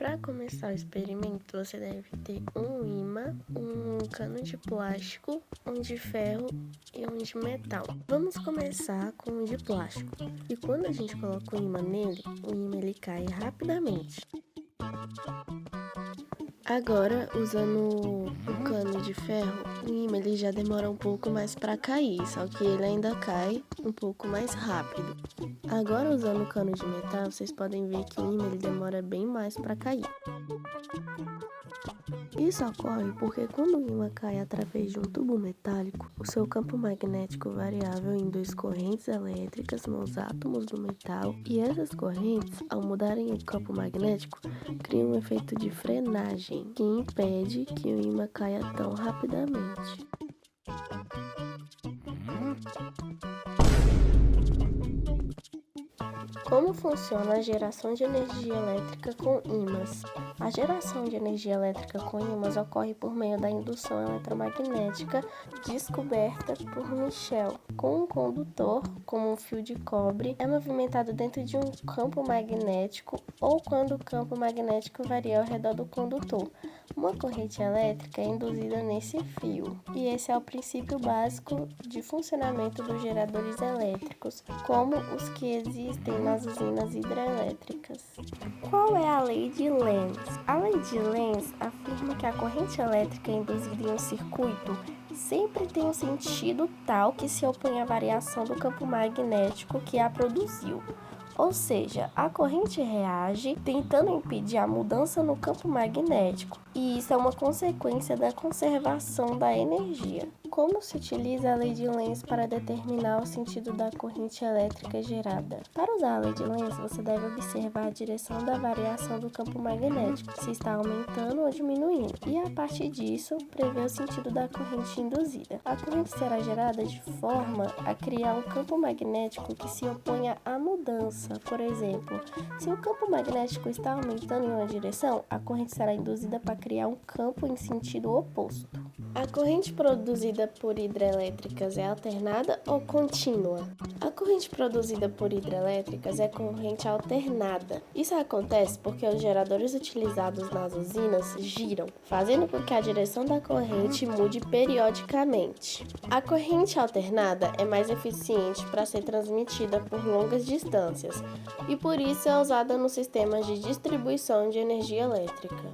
Para começar o experimento, você deve ter um ímã, um cano de plástico, um de ferro e um de metal. Vamos começar com o de plástico. E quando a gente coloca o ímã nele, o ímã ele cai rapidamente. Agora, usando o cano de ferro, o ímã ele já demora um pouco mais para cair, só que ele ainda cai um pouco mais rápido. Agora, usando o cano de metal, vocês podem ver que o ímã ele demora bem mais para cair. Isso ocorre porque quando o ímã cai através de um tubo metálico, o seu campo magnético variável induz correntes elétricas nos átomos do metal e essas correntes, ao mudarem o campo magnético, criam um efeito de frenagem que impede que o ímã caia tão rapidamente. Como funciona a geração de energia elétrica com ímãs? A geração de energia elétrica com ímãs ocorre por meio da indução eletromagnética descoberta por Michel, com um condutor, como um fio de cobre, é movimentado dentro de um campo magnético ou quando o campo magnético varia ao redor do condutor. Uma corrente elétrica é induzida nesse fio, e esse é o princípio básico de funcionamento dos geradores elétricos, como os que existem nas usinas hidrelétricas. Qual é a lei de Lenz? A lei de Lenz afirma que a corrente elétrica induzida em um circuito sempre tem um sentido tal que se opõe à variação do campo magnético que a produziu. Ou seja, a corrente reage tentando impedir a mudança no campo magnético, e isso é uma consequência da conservação da energia. Como se utiliza a lei de Lenz para determinar o sentido da corrente elétrica gerada? Para usar a lei de Lenz, você deve observar a direção da variação do campo magnético, se está aumentando ou diminuindo, e a partir disso, prever o sentido da corrente induzida. A corrente será gerada de forma a criar um campo magnético que se oponha à mudança. Por exemplo, se o campo magnético está aumentando em uma direção, a corrente será induzida para criar um campo em sentido oposto. A corrente produzida por hidrelétricas é alternada ou contínua? A corrente produzida por hidrelétricas é corrente alternada. Isso acontece porque os geradores utilizados nas usinas giram, fazendo com que a direção da corrente mude periodicamente. A corrente alternada é mais eficiente para ser transmitida por longas distâncias e por isso é usada nos sistemas de distribuição de energia elétrica.